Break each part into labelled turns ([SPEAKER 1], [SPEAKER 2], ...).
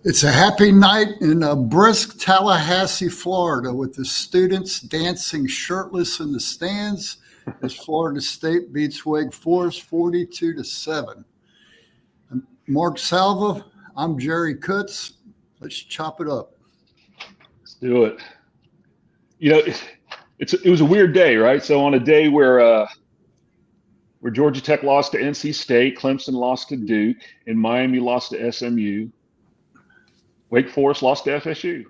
[SPEAKER 1] It's a happy night in a brisk Tallahassee, Florida, with the students dancing shirtless in the stands as Florida State beats Wake Forest 42-7. I'm Mark Salva. I'm Jerry Kutz. Let's chop it up.
[SPEAKER 2] Let's do it. It was a weird day, right? So on a day where Georgia Tech lost to NC State, Clemson lost to Duke, and Miami lost to SMU. Wake Forest lost to FSU.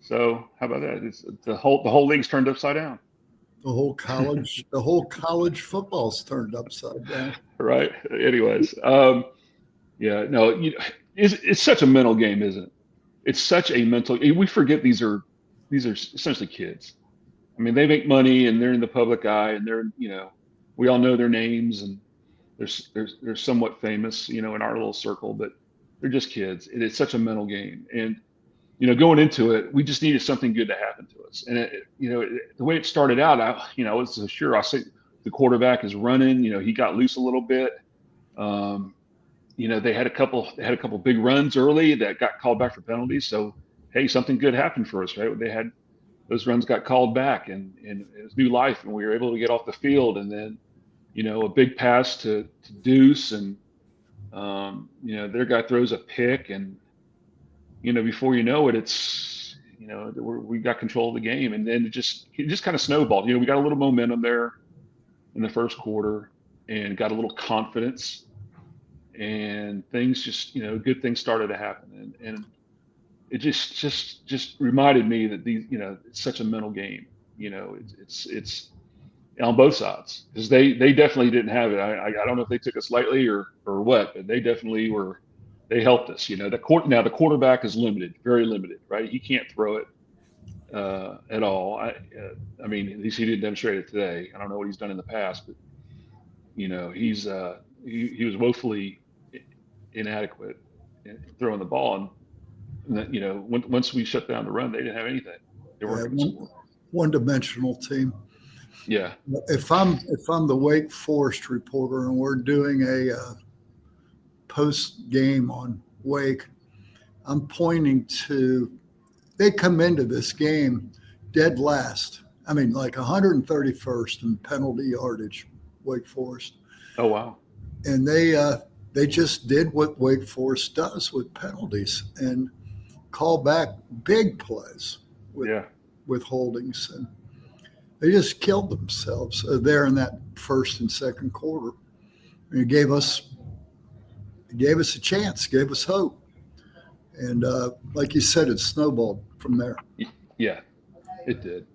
[SPEAKER 2] So how about that? It's the whole league's turned upside down.
[SPEAKER 1] The whole college football's turned upside down.
[SPEAKER 2] Right. Anyways, it's such a mental game, isn't it? It's such a mental. We forget these are essentially kids. I mean, they make money and they're in the public eye, and they're we all know their names, and they're somewhat famous in our little circle, but they're just kids. It's such a mental game. And, going into it, we just needed something good to happen to us. And, the way it started out, I was sure. I said the quarterback is running. He got loose a little bit. They had a couple big runs early that got called back for penalties. So, hey, something good happened for us, right? Those runs got called back, and it was new life, and we were able to get off the field. And then, a big pass to Deuce, and their guy throws a pick, and before you know it, it's we got control of the game, and then it just kind of snowballed. We got a little momentum there in the first quarter, and got a little confidence, and things just good things started to happen, and it just reminded me that it's such a mental game. It's on both sides, because they definitely didn't have it. I don't know if they took us lightly or what, but they definitely were. They helped us. Now the quarterback is limited, very limited, right? He can't throw it at all. I mean, at least he didn't demonstrate it today. I don't know what he's done in the past, but he's he was woefully inadequate in throwing the ball, and once we shut down the run, they didn't have anything. They weren't
[SPEAKER 1] one-dimensional team.
[SPEAKER 2] Yeah.
[SPEAKER 1] If I'm the Wake Forest reporter and we're doing a post game on Wake, I'm pointing to they come into this game dead last. I mean, like 131st in penalty yardage, Wake Forest.
[SPEAKER 2] Oh wow.
[SPEAKER 1] And they just did what Wake Forest does with penalties and call back big plays with holdings, and they just killed themselves there in that first and second quarter. And it gave us a chance, gave us hope. And like you said, it snowballed from there.
[SPEAKER 2] Yeah, it did.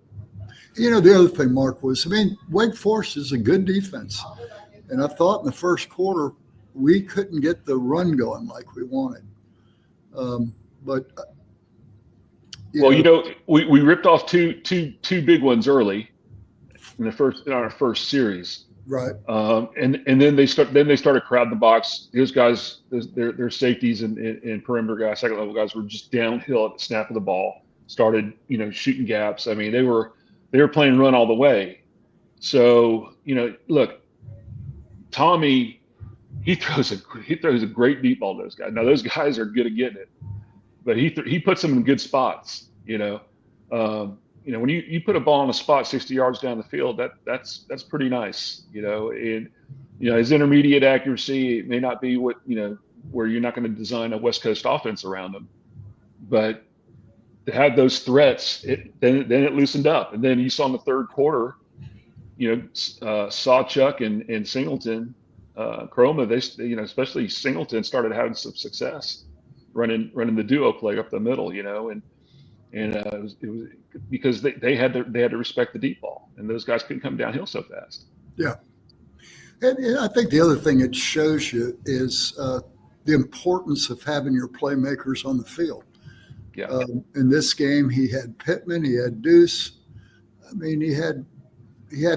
[SPEAKER 1] The other thing, Mark, was, Wake Forest is a good defense. And I thought in the first quarter, we couldn't get the run going like we wanted.
[SPEAKER 2] We ripped off two big ones early in our first series,
[SPEAKER 1] right?
[SPEAKER 2] And then they started crowding the box. Those guys, their safeties and perimeter guys, second level guys, were just downhill at the snap of the ball. Started shooting gaps. I mean, they were playing run all the way. So look, Tommy, he throws a great deep ball to those guys. Now those guys are good at getting it, but he puts them in good spots. When you put a ball in a spot 60 yards down the field, that's pretty nice. And his intermediate accuracy may not be what where you're not going to design a West Coast offense around him, but to have those threats, then it loosened up. And then you saw in the third quarter, Sawchuk and Singleton, Chroma, they especially Singleton started having some success running the duo play up the middle, and And it was because they had to respect the deep ball, and those guys couldn't come downhill so fast.
[SPEAKER 1] Yeah. And I think the other thing it shows you is the importance of having your playmakers on the field.
[SPEAKER 2] Yeah.
[SPEAKER 1] In this game, he had Pittman, he had Deuce. I mean, he had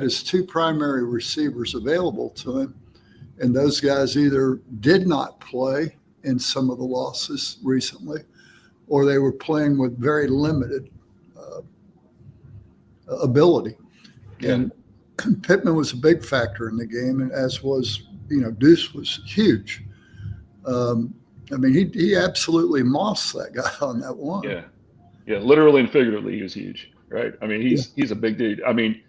[SPEAKER 1] his two primary receivers available to him, and those guys either did not play in some of the losses recently, or they were playing with very limited ability.
[SPEAKER 2] Yeah.
[SPEAKER 1] And Pittman was a big factor in the game, and as was, Deuce was huge. I mean, he absolutely mossed that guy on that one.
[SPEAKER 2] Yeah. Yeah. Literally and figuratively, he was huge, right? I mean, he's a big dude. I mean,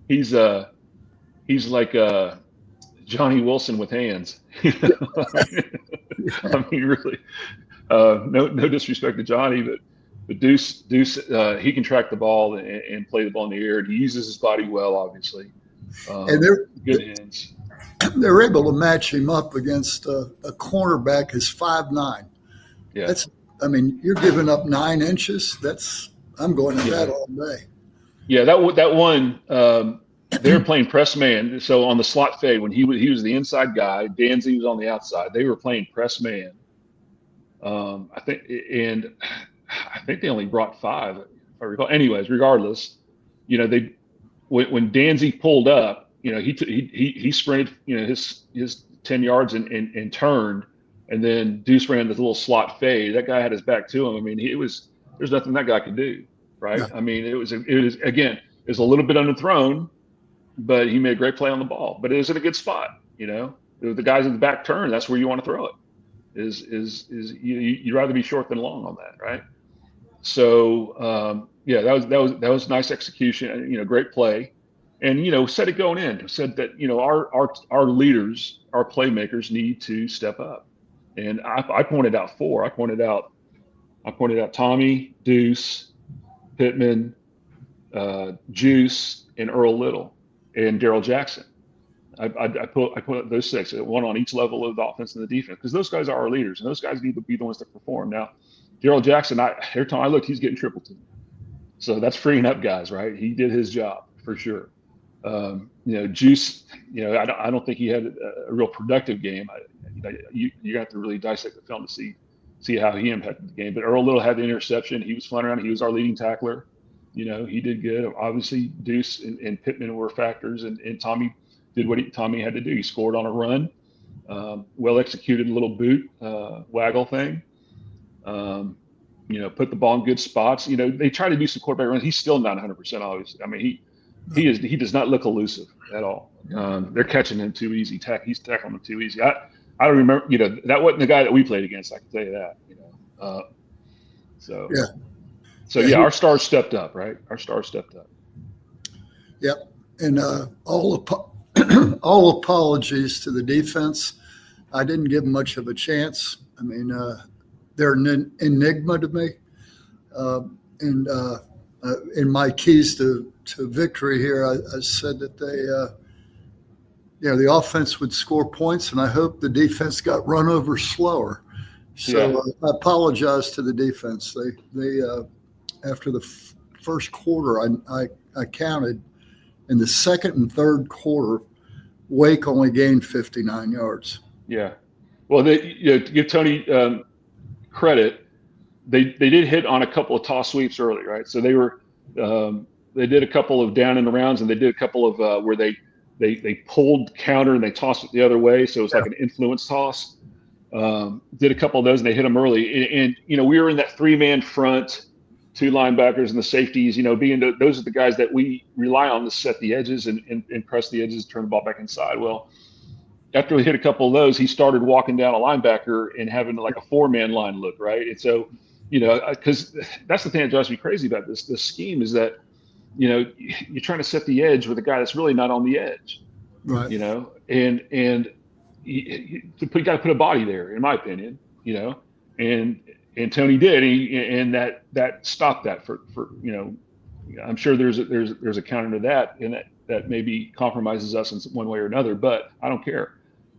[SPEAKER 2] he's like Johnny Wilson with hands. I mean, really. No disrespect to Johnny, but Deuce, he can track the ball and play the ball in the air. And he uses his body well, obviously.
[SPEAKER 1] And they're
[SPEAKER 2] good hands.
[SPEAKER 1] They're able to match him up against a cornerback who's 5'9".
[SPEAKER 2] Yeah.
[SPEAKER 1] I mean, you're giving up 9 inches. I'm going to that all day.
[SPEAKER 2] Yeah, that one. They were playing press man. So on the slot fade, when he was the inside guy, Danzy was on the outside. They were playing press man. I think they only brought 5, if I recall. Anyways, regardless, when Danzy pulled up, he sprinted, his 10 yards and turned, and then Deuce ran this little slot fade. That guy had his back to him. I mean, there's nothing that guy could do, right? Yeah. I mean, it was again, it was a little bit underthrown, but he made a great play on the ball. But it was in a good spot, The guys in the back turn, that's where you want to throw it. You'd rather be short than long on that, right? So that was nice execution, great play. And said it going in, said that our leaders, our playmakers need to step up. And I pointed out 4. I pointed out Tommy, Deuce, Pittman, Juice, and Earl Little, and Daryl Jackson. I put those 6, one on each level of the offense and the defense, because those guys are our leaders, and those guys need to be the ones that perform. Now, Daryl Jackson, every time I looked, he's getting triple teamed, so that's freeing up guys, right? He did his job for sure. Juice, I don't think he had a real productive game. You have to really dissect the film to see how he impacted the game. But Earl Little had the interception. He was flying around. He was our leading tackler. He did good. Obviously, Deuce and Pittman were factors, and Tommy did what Tommy had to do. He scored on a run, well executed little boot waggle thing. Put the ball in good spots. They try to do some quarterback runs. He's still not 100%, obviously. I mean, he does not look elusive at all. They're catching him too easy. He's tackling them too easy. I don't remember. That wasn't the guy that we played against. I can tell you that. So our stars stepped up, right? Our stars stepped up.
[SPEAKER 1] Yep. And all apologies to the defense. I didn't give much of a chance. I mean, they're an enigma to me. In my keys to victory here, I said that the offense would score points, and I hope the defense got run over slower. So I apologize to the defense. They after the first quarter, I counted in the second and third quarter, Wake only gained 59 yards.
[SPEAKER 2] Yeah. Well, to give Tony credit, they did hit on a couple of toss sweeps early, right? So they did a couple of down in the rounds, and they did a couple of where they pulled counter and they tossed it the other way. So it was like an influence toss. Did a couple of those, and they hit them early. And we were in that 3-man front, 2 linebackers and the safeties. Those are the guys that we rely on to set the edges and press the edges, turn the ball back inside. Well, after we hit a couple of those, he started walking down a linebacker and having like a 4-man line look, right? And so, because that's the thing that drives me crazy about this scheme is that, you're trying to set the edge with a guy that's really not on the edge,
[SPEAKER 1] right?
[SPEAKER 2] And you got to put a body there, in my opinion, and Tony did, and that stopped that for I'm sure there's a counter to that, and that maybe compromises us in one way or another, but I don't care.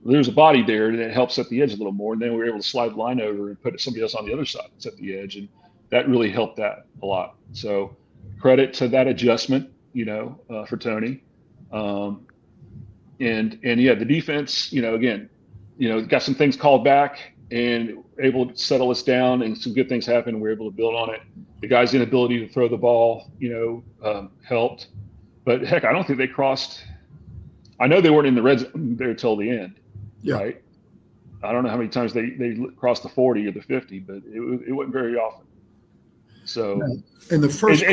[SPEAKER 2] There's a body there that helps set the edge a little more, and then we were able to slide the line over and put somebody else on the other side and set the edge. And that really helped that a lot. So credit to that adjustment, for Tony. And yeah, the defense, again, got some things called back and able to settle us down, and some good things happened. We were able to build on it. The guy's inability to throw the ball, helped. But heck, I don't think they crossed. I know they weren't in the red zone there till the end, right? I don't know how many times they crossed the 40 or the 50, but it wasn't very often. So,
[SPEAKER 1] in the first,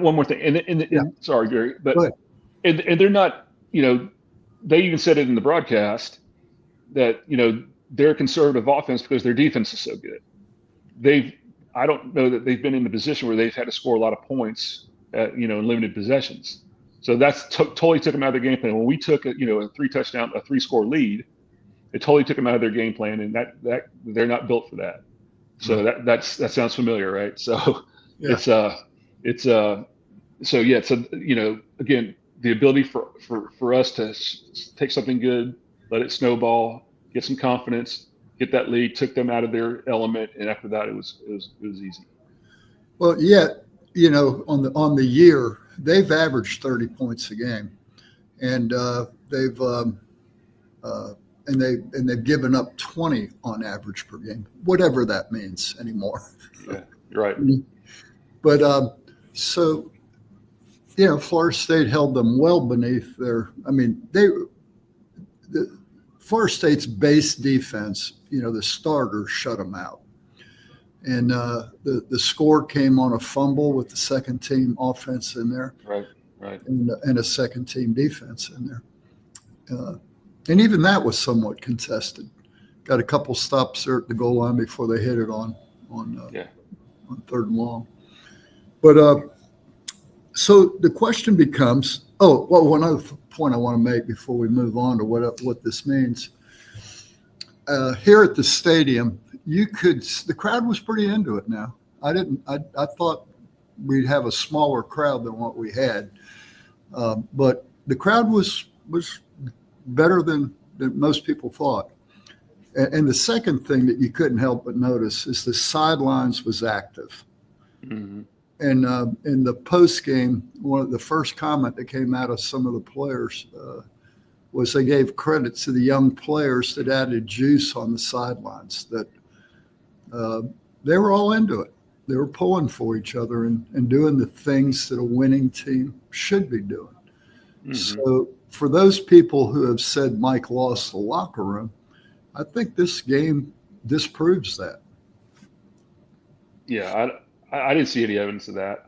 [SPEAKER 2] one more thing, and sorry, Gary, but and they're not, they even said it in the broadcast that they're a conservative offense because their defense is so good. I don't know that they've been in the position where they've had to score a lot of points in limited possessions. So that's totally took them out of their game plan. When we took a 3-score lead, it totally took them out of their game plan, and that they're not built for that. So that sounds familiar, right? So again, the ability for us to take something good, let it snowball, get some confidence, get that lead, took them out of their element, and after that it was easy.
[SPEAKER 1] Well, on the year, they've averaged 30 points a game, and they've given up 20 on average per game, whatever that means anymore.
[SPEAKER 2] Yeah, you're right.
[SPEAKER 1] But Florida State held them well beneath their. I mean, the Florida State's base defense, the starters shut them out. And the score came on a fumble with the second team offense in there,
[SPEAKER 2] right,
[SPEAKER 1] and a second team defense in there, and even that was somewhat contested. Got a couple stops there at the goal line before they hit it on third and long. But so the question becomes, one other point I want to make before we move on to what this means. Here at the stadium, the crowd was pretty into it now. I thought we'd have a smaller crowd than what we had. But the crowd was better than most people thought. And the second thing that you couldn't help but notice is the sidelines was active. Mm-hmm. And in the post game, the first comment that came out of some of the players was they gave credit to the young players that added juice on the sidelines, that they were all into it. They were pulling for each other and doing the things that a winning team should be doing. Mm-hmm. So for those people who have said Mike lost the locker room, I think this game disproves that.
[SPEAKER 2] Yeah, I didn't see any evidence of that.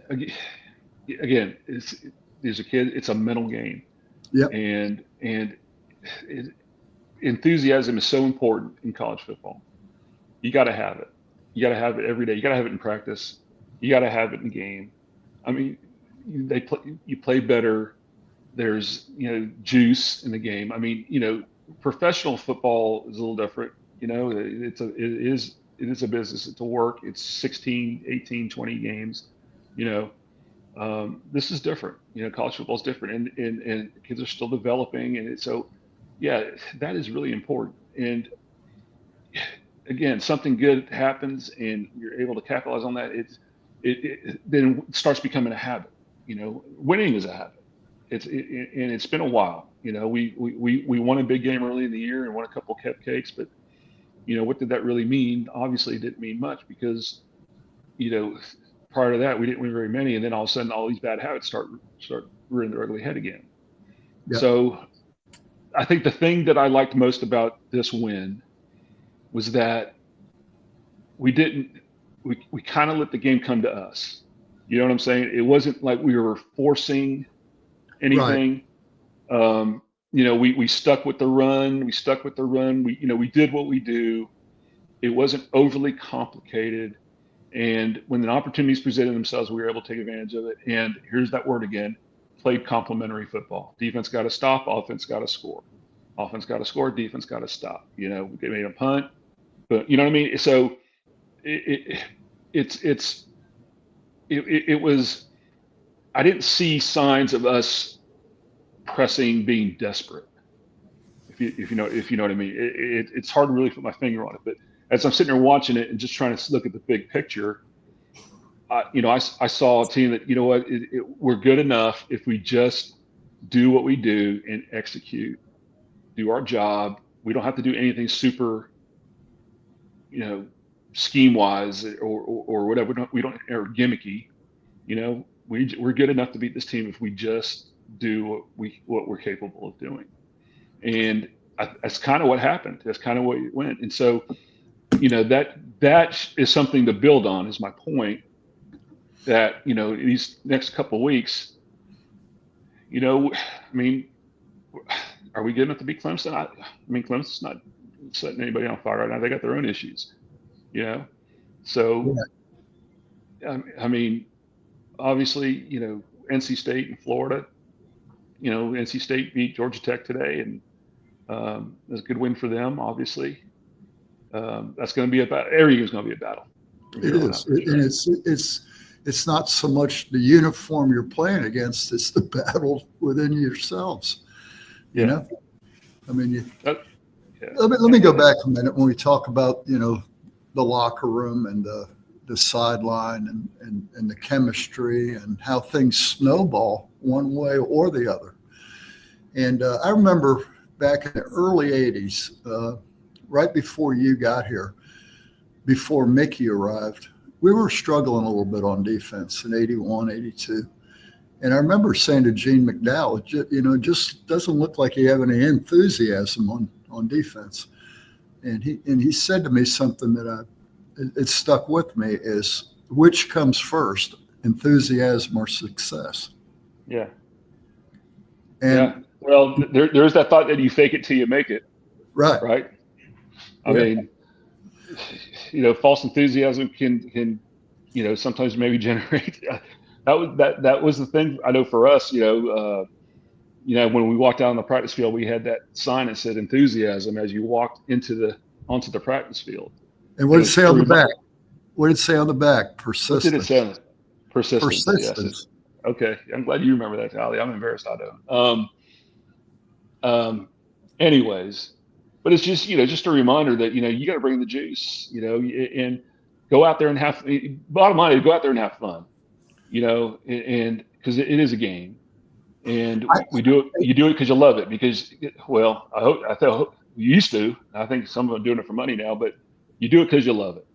[SPEAKER 2] Again, these are kids. It's a mental game.
[SPEAKER 1] Yeah.
[SPEAKER 2] And enthusiasm is so important in college football. You got to have it. You got to have it every day. You got to have it in practice. You got to have it in game. I mean, you play better. There's juice in the game. I mean, professional football is a little different. It is a business. It's a work. It's 16, 18, 20 games. This is different. College football is different, and kids are still developing, and that is really important. And again, something good happens, and you're able to capitalize on that. It then starts becoming a habit. Winning is a habit. And it's been a while. We won a big game early in the year and won a couple cupcakes, but what did that really mean? Obviously, it didn't mean much because prior to that we didn't win very many, and then all of a sudden all these bad habits start rearing their ugly head again. Yeah. So I think the thing that I liked most about this win was that we kind of let the game come to us. You know what I'm saying? It wasn't like we were forcing anything. Right. We stuck with the run. We did what we do. It wasn't overly complicated. And when the opportunities presented themselves, we were able to take advantage of it. And here's that word again: played complementary football. Defense got to stop. Offense got to score. Offense got to score. Defense got to stop. They made a punt, but you know what I mean. So it was. I didn't see signs of us pressing, being desperate. If you know what I mean. It's hard to really put my finger on it, but as I'm sitting there watching it and just trying to look at the big picture, I saw a team that, you know what, we're good enough if we just do what we do and execute, do our job. We don't have to do anything super, scheme wise or whatever. We don't or gimmicky. We're good enough to beat this team if we just do what we're capable of doing. And that's kind of what happened. That's kind of what it went. And so, that is something to build on. Is my point. That these next couple of weeks, I mean, are we good enough to beat Clemson? I mean, Clemson's not setting anybody on fire right now. They got their own issues, So, yeah. I mean, obviously, NC State and Florida. NC State beat Georgia Tech today, and it's a good win for them. Obviously, that's going to be every year is going to be a battle.
[SPEAKER 1] It is, and it's not so much the uniform you're playing against; it's the battle within yourselves.
[SPEAKER 2] Yeah.
[SPEAKER 1] I mean, let me go back a minute when we talk about the locker room and the sideline and the chemistry and how things snowball one way or the other. And I remember back in the early 80s, right before you got here, before Mickey arrived, we were struggling a little bit on defense in 81, 82. And I remember saying to Gene McDowell, it just doesn't look like you have any enthusiasm on defense. And he said to me something that it stuck with me is, which comes first, enthusiasm or success?
[SPEAKER 2] Yeah. And well, there's that thought that you fake it till you make it.
[SPEAKER 1] Right.
[SPEAKER 2] Right. I mean, false enthusiasm can sometimes maybe generate. That was the thing. I know for us, when we walked out on the practice field, we had that sign that said enthusiasm as you walked onto the practice field.
[SPEAKER 1] And what did it say on the back? What did it say on the back? Persistence.
[SPEAKER 2] What did it say on it? Persistence.
[SPEAKER 1] Persistence.
[SPEAKER 2] Yes. Okay. I'm glad you remember that, Ali. I'm embarrassed I don't. Anyways, but it's just a reminder that, you got to bring the juice, and go out there and bottom line is go out there and have fun, and because it is a game, and you do it because you love it, because, well, I hope you used to. I think some of them are doing it for money now, but you do it because you love it,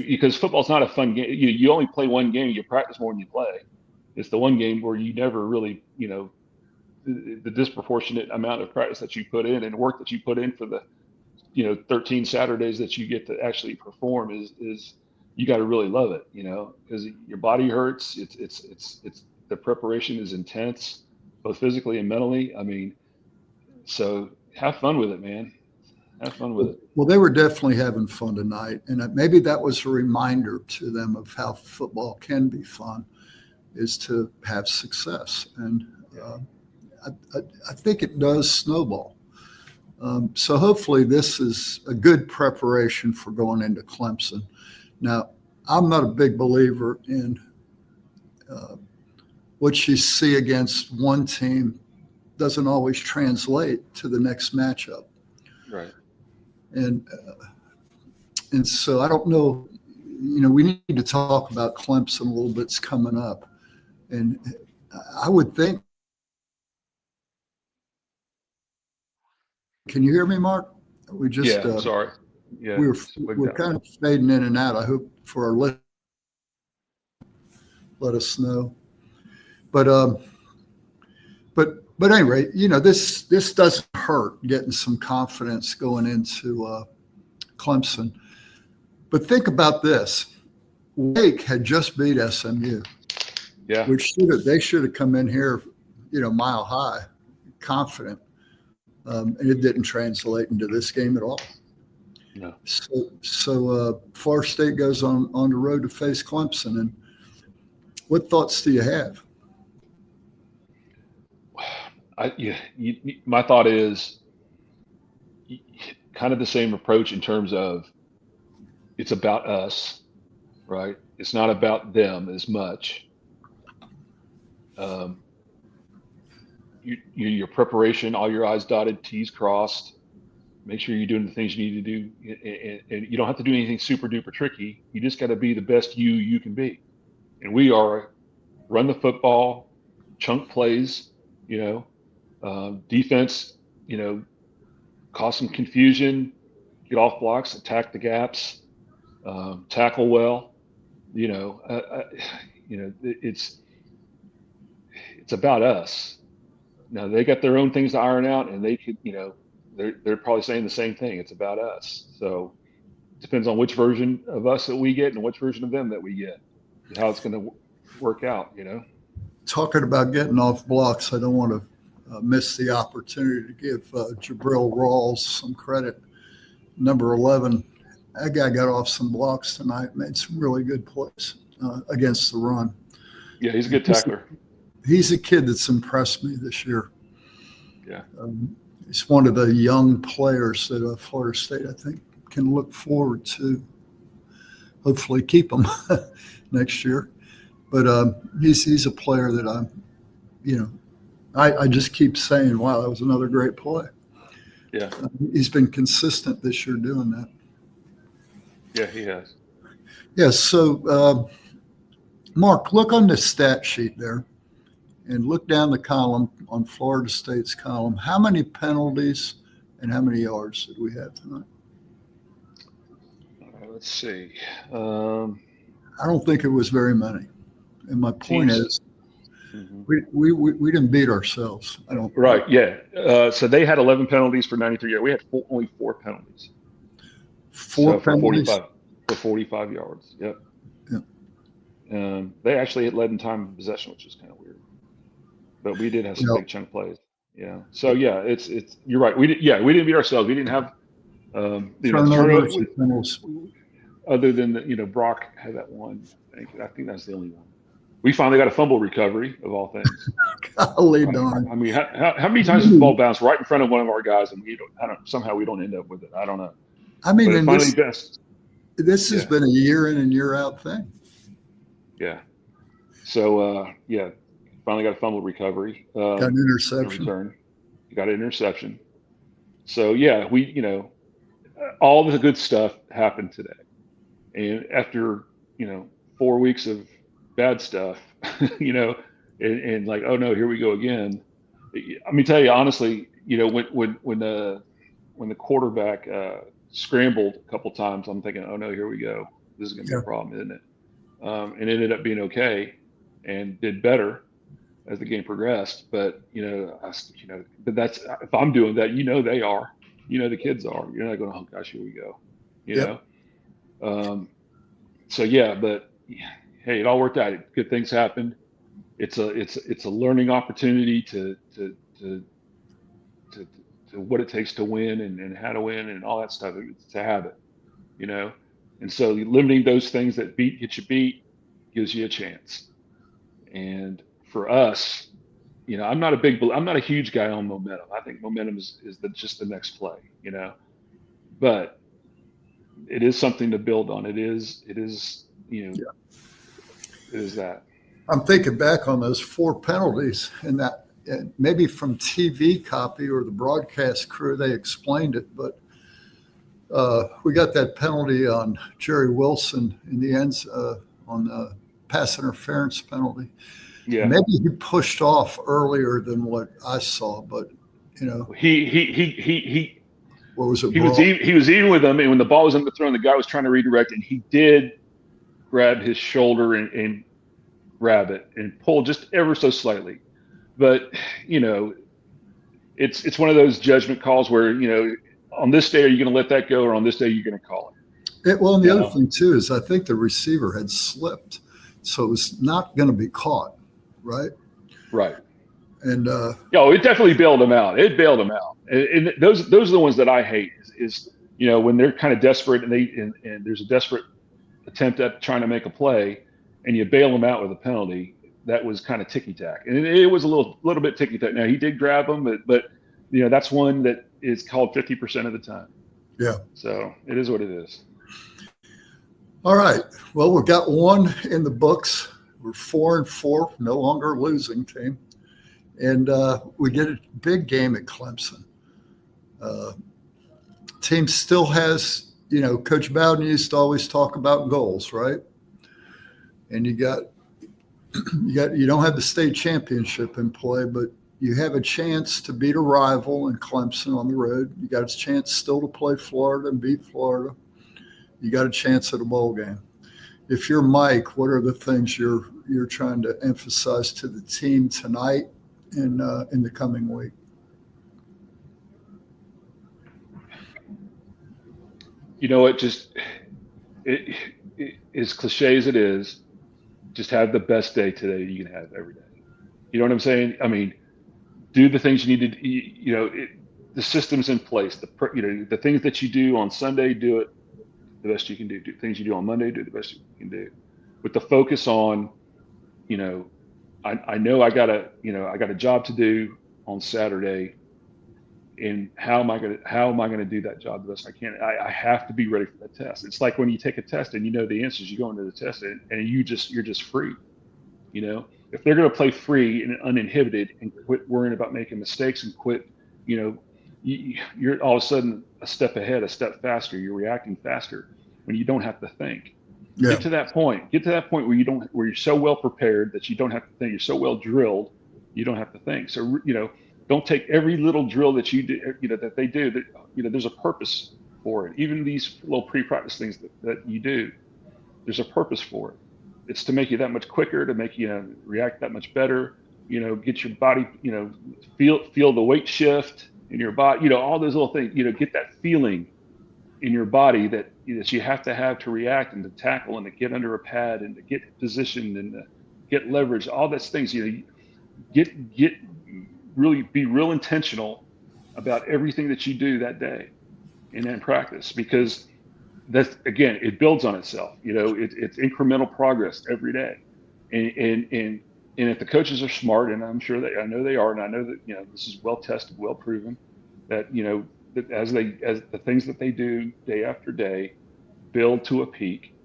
[SPEAKER 2] because football's not a fun game. You only play one game. You practice more than you play. It's the one game where you never really, the disproportionate amount of practice that you put in and work that you put in for the 13 Saturdays that you get to actually perform is you got to really love it, because your body hurts. It's the preparation is intense, both physically and mentally. I mean, so have fun with it, man. Have fun with it.
[SPEAKER 1] Well, they were definitely having fun tonight, and maybe that was a reminder to them of how football can be fun, is to have success. And I think it does snowball. So hopefully this is a good preparation for going into Clemson. Now, I'm not a big believer in what you see against one team doesn't always translate to the next matchup.
[SPEAKER 2] Right.
[SPEAKER 1] And so I don't know, we need to talk about Clemson a little bit's coming up. And I would think, can you hear me, Mark? We just
[SPEAKER 2] sorry. Yeah,
[SPEAKER 1] we're kind of fading in and out. I hope for our listeners, let us know. But anyway, this doesn't hurt, getting some confidence going into Clemson. But think about this: Wake had just beat SMU.
[SPEAKER 2] Yeah.
[SPEAKER 1] Which they should have come in here, mile high, confident. And it didn't translate into this game at all.
[SPEAKER 2] No.
[SPEAKER 1] So Florida State goes on the road to face Clemson. And what thoughts do you have?
[SPEAKER 2] My thought is kind of the same approach in terms of it's about us, right? It's not about them as much. Your preparation, all your I's dotted, T's crossed, make sure you're doing the things you need to do, and you don't have to do anything super duper tricky. You just got to be the best you can be. And we are run the football, chunk plays, defense, cause some confusion, get off blocks, attack the gaps, tackle well. It's about us. Now they got their own things to iron out, and they could, they're probably saying the same thing. It's about us. So it depends on which version of us that we get and which version of them that we get, and how it's going to work out.
[SPEAKER 1] Talking about getting off blocks, I don't want to miss the opportunity to give Jabril Rawls some credit. Number 11, that guy got off some blocks tonight, made some really good plays against the run.
[SPEAKER 2] Yeah, he's a good tackler.
[SPEAKER 1] He's a kid that's impressed me this year.
[SPEAKER 2] Yeah.
[SPEAKER 1] He's one of the young players that Florida State, I think, can look forward to hopefully keep him next year. But he's a player that I just keep saying, wow, that was another great play.
[SPEAKER 2] Yeah.
[SPEAKER 1] He's been consistent this year doing that.
[SPEAKER 2] Yeah, he has.
[SPEAKER 1] Yeah, so Mark, look on the stat sheet there and look down the column on Florida State's column. How many penalties and how many yards did we have tonight?
[SPEAKER 2] Let's see.
[SPEAKER 1] I don't think it was very many. And my point is, we didn't beat ourselves. I don't.
[SPEAKER 2] Right. Yeah. So they had 11 penalties for 93 yards. We had only 4 penalties.
[SPEAKER 1] Four penalties
[SPEAKER 2] for 45 yards. Yep.
[SPEAKER 1] Yeah.
[SPEAKER 2] They actually had led in time of possession, which is kind of weird. But we did have some big chunk plays. Yeah. So yeah, it's you're right. We didn't beat ourselves. We didn't have turnovers. Other than Brock had that one. I think that's the only one. We finally got a fumble recovery of all things.
[SPEAKER 1] Golly darn.
[SPEAKER 2] I mean, how many times has the ball bounced right in front of one of our guys and somehow we don't end up with it? I don't know.
[SPEAKER 1] I mean,
[SPEAKER 2] and finally
[SPEAKER 1] this has been a year in and year out thing.
[SPEAKER 2] Yeah. So finally got a fumble recovery.
[SPEAKER 1] Got an interception.
[SPEAKER 2] Return. Got an interception. So yeah, all the good stuff happened today. And after 4 weeks of bad stuff, and like, oh no, here we go again. Let me tell you honestly, when the quarterback scrambled a couple times, I'm thinking, oh no, here we go. This is going to be a problem, isn't it? And it ended up being okay, and did better as the game progressed. But but that's, if I'm doing that, they are, the kids are. You're not going, oh gosh, here we go, So yeah, but hey, it all worked out. Good things happened. It's a learning opportunity to what it takes to win and how to win and all that stuff. It's a habit, And so limiting those things that get you beat gives you a chance. And for us, I'm not a huge guy on momentum. I think momentum is just the next play, But it is something to build on. It is It is that.
[SPEAKER 1] I'm thinking back on those 4 penalties, and that maybe from TV copy or the broadcast crew, they explained it, but we got that penalty on Jerry Wilson in the end on the pass interference penalty.
[SPEAKER 2] Yeah.
[SPEAKER 1] Maybe he pushed off earlier than what I saw, but
[SPEAKER 2] he
[SPEAKER 1] what was it?
[SPEAKER 2] He was even with them, and when the ball was underthrown, the guy was trying to redirect, and he did grab his shoulder and grab it and pull just ever so slightly. But it's one of those judgment calls where on this day are you going to let that go, or on this day you're going to call it.
[SPEAKER 1] Well, and the other thing too is I think the receiver had slipped, so it was not going to be caught, right?
[SPEAKER 2] Right.
[SPEAKER 1] And
[SPEAKER 2] it definitely bailed him out. It bailed him out. And those are the ones that I hate is when they're kind of desperate and there's a desperate attempt at trying to make a play, and you bail them out with a penalty. That was kind of ticky-tack, and it was a little bit ticky-tack. Now he did grab them, but that's one that is called 50% of the time.
[SPEAKER 1] Yeah.
[SPEAKER 2] So it is what it is.
[SPEAKER 1] All right. Well, we've got one in the books. We're 4-4, no longer a losing team, and we get a big game at Clemson. team still has, Coach Bowden used to always talk about goals, right? And you don't have the state championship in play, but you have a chance to beat a rival in Clemson on the road. You got a chance still to play Florida and beat Florida. You got a chance at a bowl game. If you're Mike, what are the things you're trying to emphasize to the team tonight and in the coming week?
[SPEAKER 2] As cliche as it is, just have the best day today you can have every day. You know what I'm saying? I mean, do the things you need to. The system's in place. The things that you do on Sunday, do it the best you can do. Do things you do on Monday, do the best you can do. With the focus on, I know I got a job to do on Saturday. And how am I gonna do that job the best I can? I have to be ready for that test. It's like when you take a test and you know the answers, you go into the test and you're just free. If they're gonna play free and uninhibited and quit worrying about making mistakes and quit, you're all of a sudden a step ahead, a step faster. You're reacting faster when you don't have to think. Yeah. Get to that point where you're so well prepared that you don't have to think. You're so well drilled, you don't have to think. So don't take every little drill that you do, that they do. That there's a purpose for it. Even these little pre-practice things that you do, there's a purpose for it. It's to make you that much quicker, to make you react that much better. Get your body, feel the weight shift in your body. All those little things. Get that feeling in your body that you have to react and to tackle and to get under a pad and to get positioned and to get leverage. All those things. Really be real intentional about everything that you do that day and in practice, because that's, again, it builds on itself. It's incremental progress every day. And if the coaches are smart, and I know they are, and I know that, this is well tested, well proven, that, that as the things that they do day after day build to a peak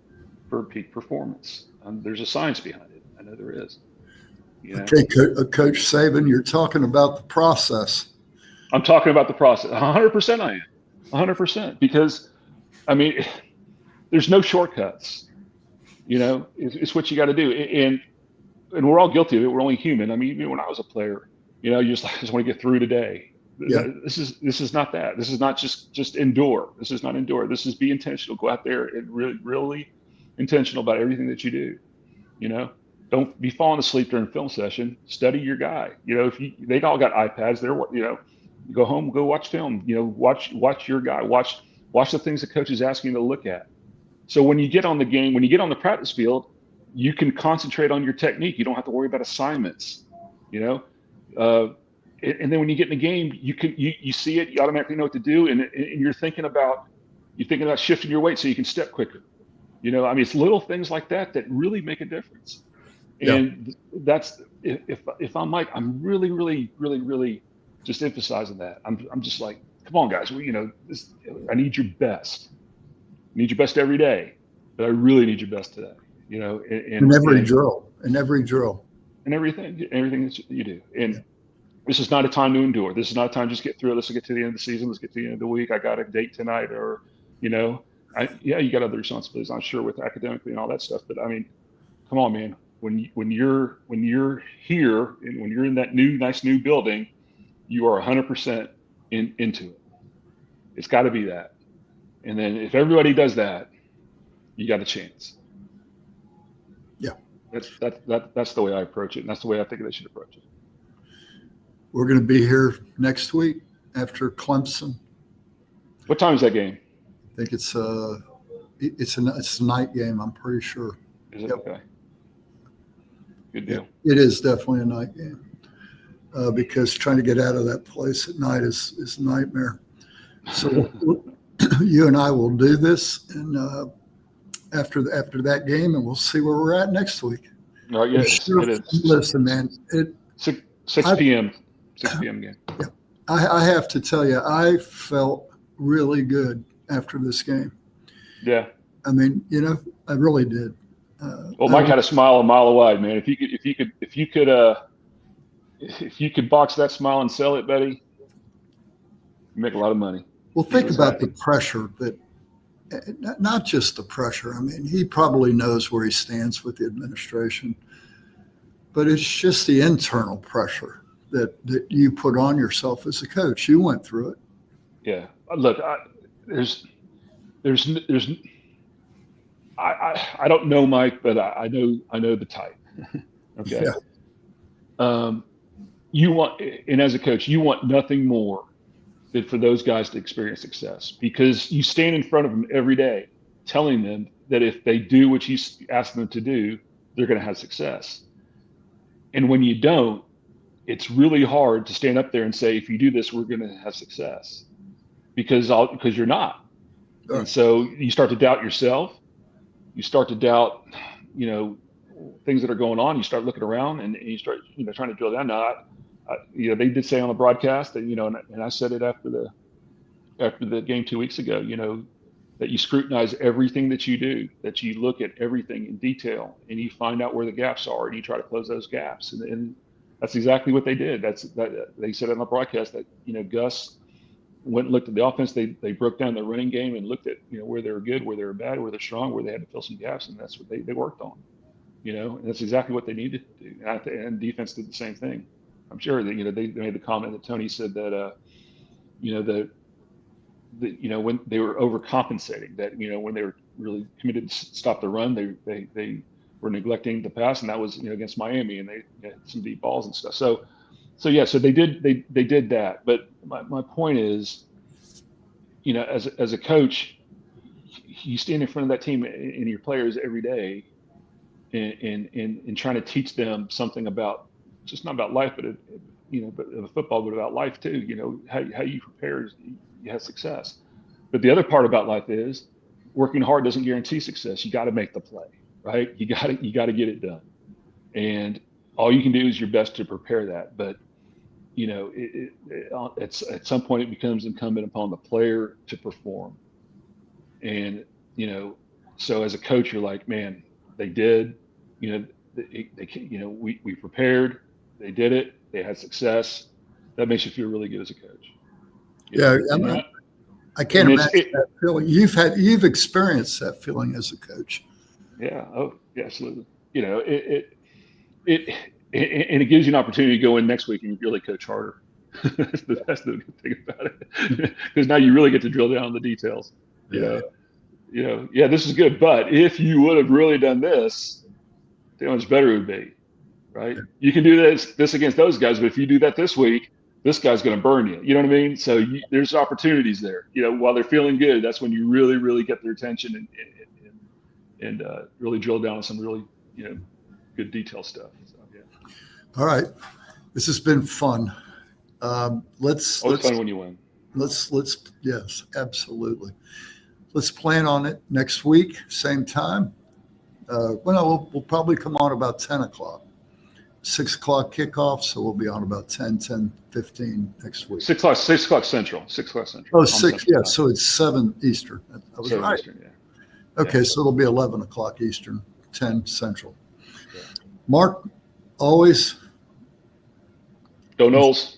[SPEAKER 2] for peak performance. There's a science behind it. I know there is.
[SPEAKER 1] Okay, Coach Saban, you're talking about the process.
[SPEAKER 2] I'm talking about the process. 100% I am. 100%. Because, there's no shortcuts. It's what you got to do. And we're all guilty of it. We're only human. Even when I was a player, you just want to get through today. Yeah. This is not that. This is not just endure. This is not endure. This is be intentional. Go out there and really, really intentional about everything that you do. Don't be falling asleep during film session. Study your guy. They all got iPads. You go home, go watch film. Watch your guy. Watch the things the coach is asking you to look at. So when you get on the game, when you get on the practice field, you can concentrate on your technique. You don't have to worry about assignments. And then when you get in the game, you see it. You automatically know what to do, and you're thinking about shifting your weight so you can step quicker. It's little things like that really make a difference. And that's, if I'm Mike, I'm really, really, really, really just emphasizing that. I'm just like, come on, guys. I need your best. I need your best every day, but I really need your best today. In every drill. And everything that you do. And this is not a time to endure. This is not a time to just get through it. Let's get to the end of the season. Let's get to the end of the week. I got a date tonight, or you got other responsibilities, I'm sure, with academically and all that stuff. But come on, man. When you're here and when you're in that nice new building, you are 100% into it. It's got to be that. And then if everybody does that, you got a chance.
[SPEAKER 1] Yeah.
[SPEAKER 2] That's the way I approach it, and that's the way I think they should approach it.
[SPEAKER 1] We're going to be here next week after Clemson.
[SPEAKER 2] What time is that game?
[SPEAKER 1] I think it's a night game. I'm pretty sure.
[SPEAKER 2] Is it? Yep. Okay. Good deal.
[SPEAKER 1] It is definitely a night game because trying to get out of that place at night is a nightmare. So you and I will do this, and after that game, and we'll see where we're at next week.
[SPEAKER 2] Oh, yes, it is.
[SPEAKER 1] Listen, man.
[SPEAKER 2] 6 p.m. 6 p.m. game.
[SPEAKER 1] Yeah. I have to tell you, I felt really good after this game.
[SPEAKER 2] Yeah.
[SPEAKER 1] I really did.
[SPEAKER 2] Well, Mike had a smile a mile wide, man. If you could box that smile and sell it, buddy, you make a lot of money.
[SPEAKER 1] Well, think about the pressure that, not just the pressure. I mean, he probably knows where he stands with the administration, but it's just the internal pressure that you put on yourself as a coach. You went through it.
[SPEAKER 2] Yeah. Look, there's I don't know Mike, but I know the type. Okay. Yeah. You want, and as a coach, you want nothing more than for those guys to experience success, because you stand in front of them every day telling them that if they do what you ask them to do, they're going to have success. And when you don't, it's really hard to stand up there and say, if you do this, we're going to have success, because you're not. Sure. And so you start to doubt yourself. You start to doubt, things that are going on. You start looking around and you start, trying to drill down. Now, they did say on the broadcast that, and I said it after the game 2 weeks ago, that you scrutinize everything that you do, that you look at everything in detail and you find out where the gaps are and you try to close those gaps. And that's exactly what they did. They said on the broadcast that, Gus went and looked at the offense. They broke down the running game and looked at, where they were good, where they were bad, where they're strong, where they had to fill some gaps. And that's what they worked on, and that's exactly what they needed to do. And defense did the same thing. I'm sure that, they made the comment that Tony said that, when they were overcompensating, that, when they were really committed to stop the run, they were neglecting the pass, and that was, against Miami, and they had some deep balls and stuff. So they did that. But my point is, as a coach, you stand in front of that team and your players every day and trying to teach them something about, just not about life, but but football, but about life too. How you prepare, you have success. But the other part about life is working hard doesn't guarantee success. You got to make the play, right? You got to get it done, and all you can do is your best to prepare that. But at some point it becomes incumbent upon the player to perform. And so as a coach, you're like, man, they did. We prepared. They did it. They had success. That makes you feel really good as a coach.
[SPEAKER 1] I can't imagine that feeling. You've experienced that feeling as a coach.
[SPEAKER 2] Yeah. Oh, yeah, absolutely. And it gives you an opportunity to go in next week and really coach harder. That's the good thing about it, because now you really get to drill down on the details. This is good, but if you would have really done this, how much better it would be. Right? You can do this against those guys, but if you do that this week, this guy's going to burn you. You know what I mean? So there's opportunities there. While they're feeling good, that's when you really, really get their attention and really drill down on some really, good detail stuff. So, yeah.
[SPEAKER 1] All right, this has been fun. Let's
[SPEAKER 2] fun when you win.
[SPEAKER 1] Let's yes, absolutely. Let's plan on it next week, same time. We'll probably come on about 10 o'clock. 6 o'clock kickoff, so we'll be on about 10:15 next week.
[SPEAKER 2] 6 o'clock Central. 6 o'clock Central.
[SPEAKER 1] Oh, 6, yeah. So it's 7 Eastern. I was
[SPEAKER 2] 7
[SPEAKER 1] right.
[SPEAKER 2] Eastern, yeah.
[SPEAKER 1] Okay, so it'll be 11 o'clock Eastern, 10 Central. Yeah. Mark, always.
[SPEAKER 2] Go Noles.